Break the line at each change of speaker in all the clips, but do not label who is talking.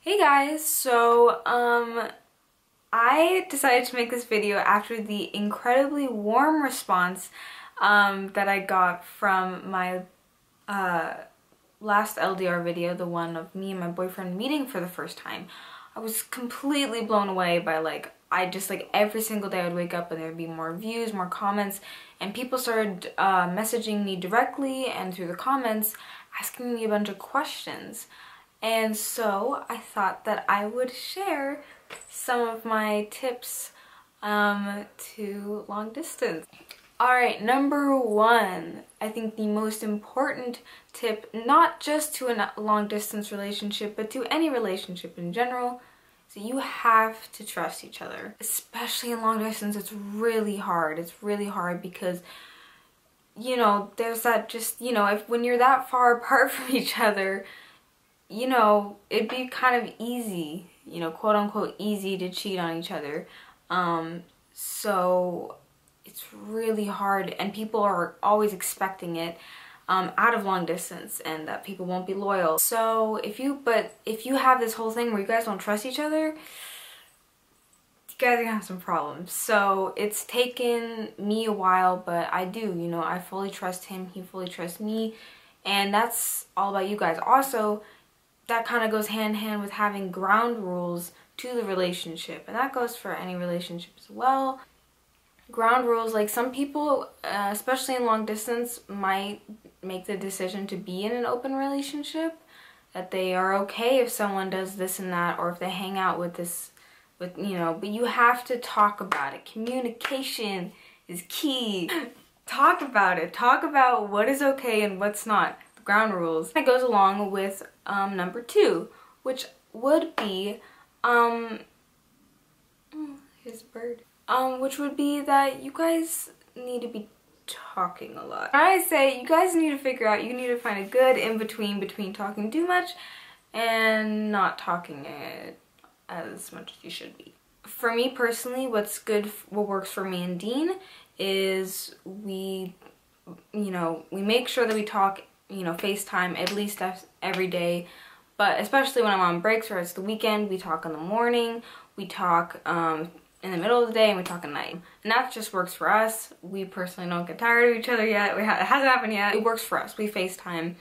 Hey guys, so I decided to make this video after the incredibly warm response that I got from my last LDR video, the one of me and my boyfriend meeting for the first time. I was completely blown away by every single day I would wake up and there would be more views, more comments, and people started messaging me directly and through the comments asking me a bunch of questions. And so I thought that I would share some of my tips to long distance. Alright, number one, I think the most important tip, not just to a long distance relationship, but to any relationship in general, is that you have to trust each other. Especially in long distance, it's really hard. It's really hard because, you know, there's that just, you know, when you're that far apart from each other, you know, it'd be kind of easy, you know, quote unquote easy to cheat on each other. So it's really hard, and people are always expecting it out of long distance, and that people won't be loyal. So if you have this whole thing where you guys don't trust each other, you guys are gonna have some problems. So it's taken me a while, but I do, you know, I fully trust him, he fully trusts me, and that's all about you guys. Also, that kind of goes hand in hand with having ground rules to the relationship, and that goes for any relationship as well. Ground rules, like some people, especially in long distance, might make the decision to be in an open relationship, that they are okay if someone does this and that, or if they hang out with this, you know, but you have to talk about it. Communication is key. Talk about it. Talk about what is okay and what's not. The ground rules. That goes along with number two, which would be, here's a bird. Which would be that you guys need to be talking a lot. I say you guys need to figure out, you need to find a good in-between between talking too much and not talking as much as you should be. For me personally, what works for me and Dean is we make sure that we talk, you know, FaceTime at least every day, but especially when I'm on breaks or it's the weekend, we talk in the morning, we talk in the middle of the day, and we talk at night. And that just works for us. We personally don't get tired of each other yet. It hasn't happened yet. It works for us. We FaceTime.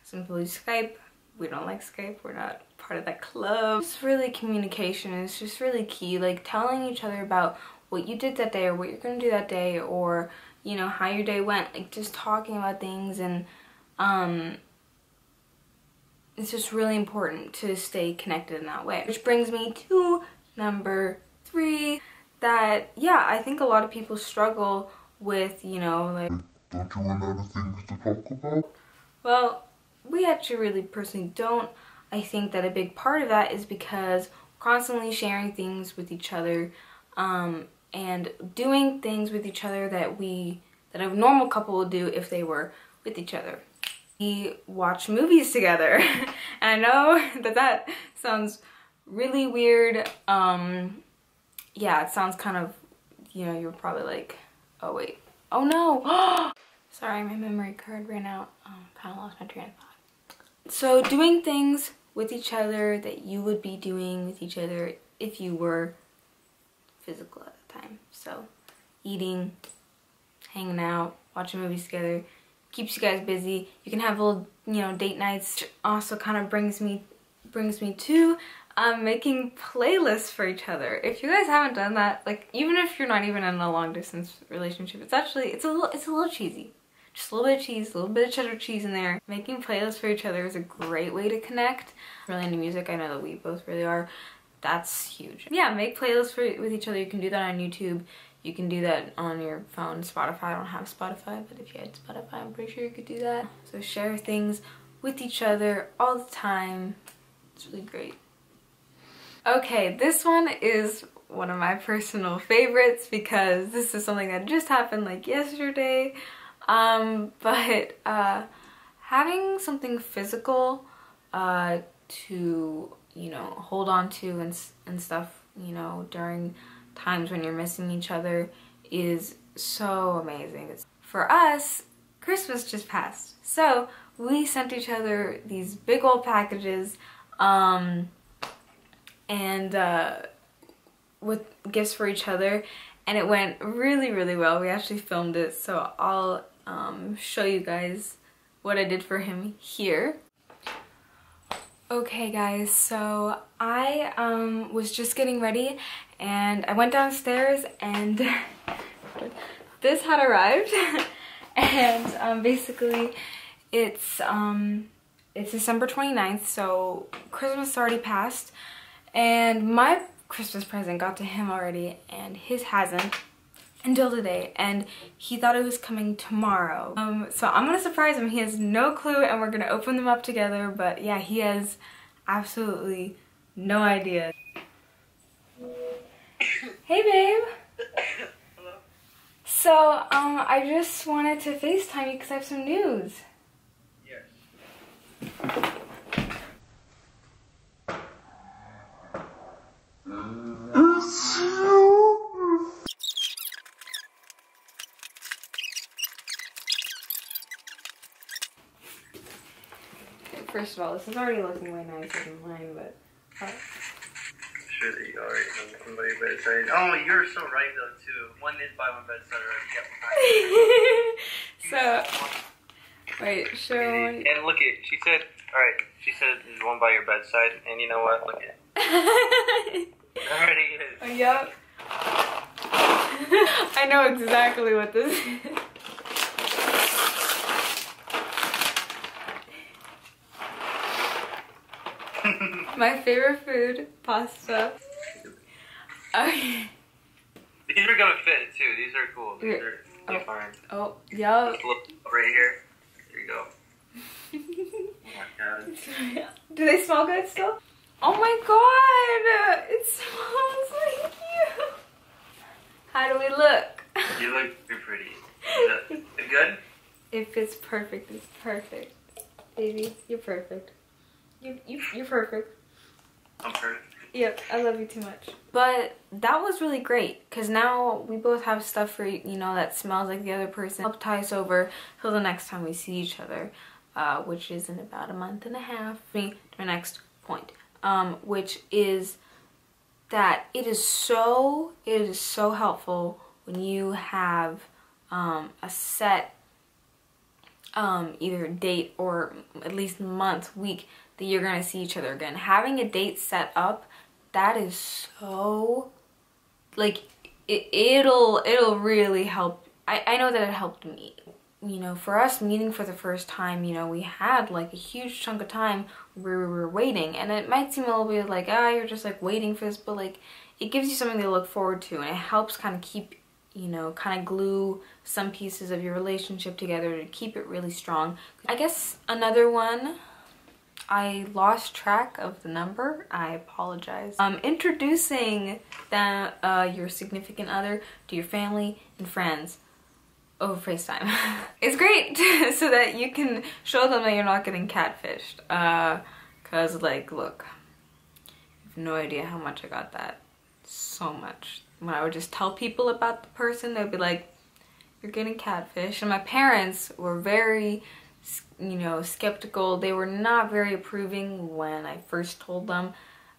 Some people use Skype. We don't like Skype. We're not part of that club. It's really communication. It's just really key. Like telling each other about what you did that day or what you're going to do that day, or, you know, how your day went. Like just talking about things, and it's just really important to stay connected in that way. Which brings me to number three, that, yeah, I think a lot of people struggle with, you know, like,
don't you run out of things to talk about?
Well, we actually really personally don't. I think that a big part of that is because we're constantly sharing things with each other, and doing things with each other that a normal couple would do if they were with each other. We watch movies together, and I know that sounds really weird. Yeah, it sounds kind of, you know, you're probably like, oh wait, oh no, sorry, my memory card ran out. Kind of lost my train of thought. So doing things with each other that you would be doing with each other if you were physical at the time. So eating, hanging out, watching movies together, keeps you guys busy. You can have little, you know, date nights. Also kind of brings me to making playlists for each other. If you guys haven't done that, like, even if you're not even in a long distance relationship, it's a little cheesy. Just a little bit of cheese, a little bit of cheddar cheese in there. Making playlists for each other is a great way to connect. Really into music, I know that we both really are. That's huge. Yeah, make playlists with each other. You can do that on YouTube. You can do that on your phone. Spotify, I don't have Spotify, but if you had Spotify, I'm pretty sure you could do that. So share things with each other all the time. It's really great. Okay, this one is one of my personal favorites because this is something that just happened like yesterday. But having something physical to, you know, hold on to and stuff, you know, during times when you're missing each other is so amazing. For us, Christmas just passed, so we sent each other these big old packages and with gifts for each other, and it went really, really well. We actually filmed it, so I'll show you guys what I did for him here. Okay guys, so I was just getting ready and I went downstairs and this had arrived. And basically it's December 29th, so Christmas already passed, and my Christmas present got to him already and his hasn't until today, and he thought it was coming tomorrow. So I'm gonna surprise him. He has no clue and we're gonna open them up together, but yeah, he has absolutely no idea. Hey babe.
Hello.
So I just wanted to FaceTime you because I have some news.
Yes.
First of all, this is already looking way nicer than mine, but...
Sure that you already have one by your bedside. Oh, you're so right though too. One is by one bedside already.
So, wait, show one.
And look at, she said, alright, she said there's one by your bedside, and you know what, look at it. It already is.
Oh, yep. I know exactly what this is. My favorite food, pasta. Okay.
These are gonna fit too, these are cool. These are fine.
Oh, yep.
Just look right here. There you go. Oh my god.
Do they smell good still? Oh my god! It smells like you! How do we look?
You look pretty. Is it good?
It fits perfect. It's perfect. Baby, you're perfect. You're perfect.
I'm perfect.
Yep, I love you too much. But that was really great because now we both have stuff for, you know, that smells like the other person. Help tie us over till the next time we see each other, which is in about a month and a half. To my next point, which is that it is so helpful when you have a set either date or at least month, week that you're gonna see each other again. Having a date set up, that is so, like, it'll really help. I know that it helped me. You know, for us meeting for the first time, you know, we had like a huge chunk of time where we were waiting, and it might seem a little bit like, you're just like waiting for this, but like it gives you something to look forward to, and it helps kind of keep, you know, kind of glue some pieces of your relationship together to keep it really strong. I guess another one, I lost track of the number. I apologize. Introducing your significant other to your family and friends over FaceTime. It's great so that you can show them that you're not getting catfished. Cause like, look, you have no idea how much I got that. So much. When I would just tell people about the person, they'd be like, you're getting catfish. And my parents were very, you know, skeptical. They were not very approving when I first told them,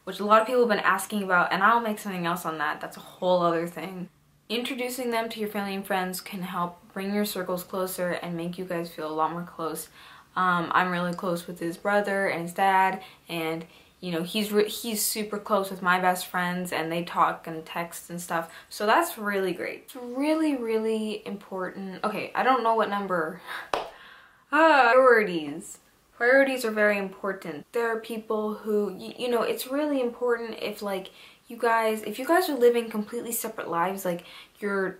which a lot of people have been asking about, and I'll make something else on that. That's a whole other thing. Introducing them to your family and friends can help bring your circles closer and make you guys feel a lot more close. I'm really close with his brother and his dad, and you know, he's super close with my best friends, and they talk and text and stuff. So that's really great. It's really, really important. Okay, I don't know what number. Priorities. Priorities are very important. There are people who, you know, it's really important if like if you guys are living completely separate lives, like your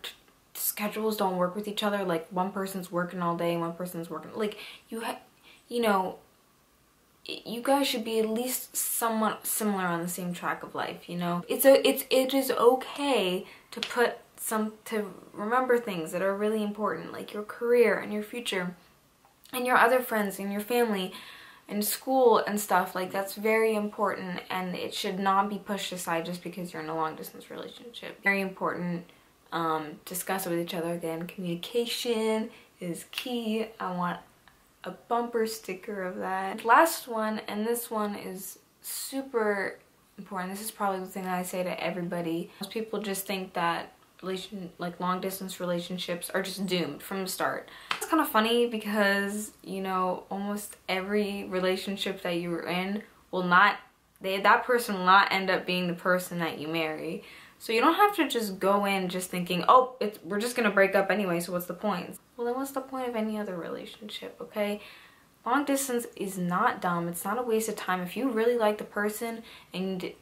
schedules don't work with each other, like one person's working all day and one person's working, like you know, you guys should be at least somewhat similar on the same track of life, you know? It is okay to remember things that are really important, like your career and your future and your other friends and your family and school and stuff. Like, that's very important, and it should not be pushed aside just because you're in a long distance relationship. Very important. Discuss it with each other again. Communication is key. I want a bumper sticker of that. Last one, and this one is super important. This is probably the thing that I say to everybody. Most people just think that long distance relationships are just doomed from the start. It's kind of funny because, you know, almost every relationship that you were in will not, that person will not end up being the person that you marry. So you don't have to just go in just thinking, oh, we're just gonna break up anyway, so what's the point? Well, then what's the point of any other relationship, okay? Long distance is not dumb. It's not a waste of time. If you really like the person and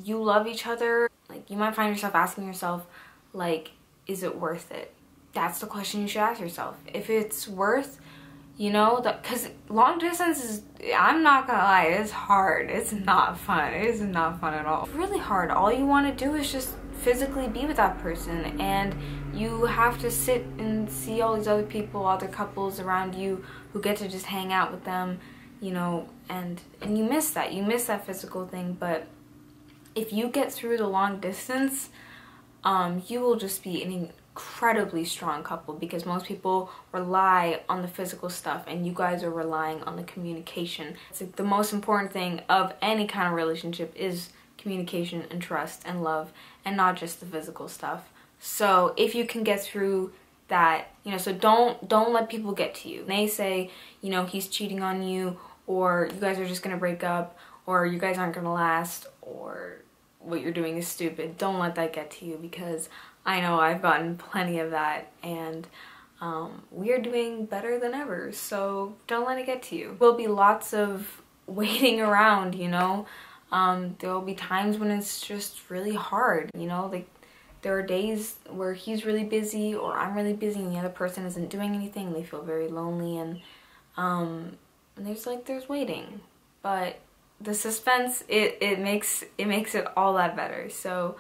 you love each other, like, you might find yourself asking yourself, like, is it worth it? That's the question you should ask yourself. If it's worth, you know, because long distance is, I'm not gonna lie, it's hard. It's not fun. It is not fun at all. It's really hard. All you want to do is just physically be with that person, and you have to sit and see all these other people, other couples around you who get to just hang out with them, you know, and you miss that. You miss that physical thing. But if you get through the long distance, you will just be an incredibly strong couple, because most people rely on the physical stuff and you guys are relying on the communication. It's like the most important thing of any kind of relationship is communication and trust and love, and not just the physical stuff. So if you can get through that, you know, so don't let people get to you. They say, you know, he's cheating on you, or you guys are just gonna break up, or you guys aren't gonna last, or what you're doing is stupid. Don't let that get to you, because I know I've gotten plenty of that, and we are doing better than ever, so don't let it get to you. There'll be lots of waiting around, you know. There will be times when it's just really hard, you know, like there are days where he's really busy or I'm really busy and the other person isn't doing anything. They feel very lonely, and there's waiting, but the suspense, it makes it all that better. So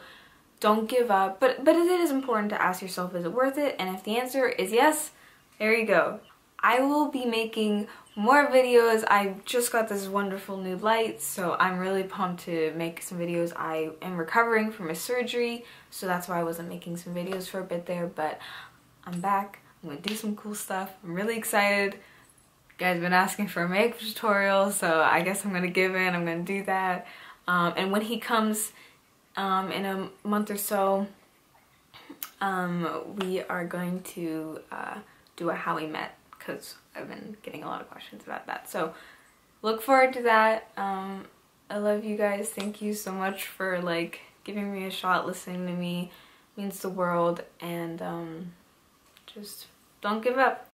don't give up, but it is important to ask yourself, is it worth it? And if the answer is yes, there you go. I will be making more videos. I just got this wonderful new light, so I'm really pumped to make some videos. I am recovering from a surgery, so that's why I wasn't making some videos for a bit there, but I'm back. I'm gonna do some cool stuff. I'm really excited. You guys have been asking for a makeup tutorial, so I guess I'm gonna give in. I'm gonna do that. And when he comes in a month or so, we are going to do a how we met, because I've been getting a lot of questions about that. So look forward to that. I love you guys. Thank you so much for like giving me a shot, listening to me. It means the world, and just don't give up.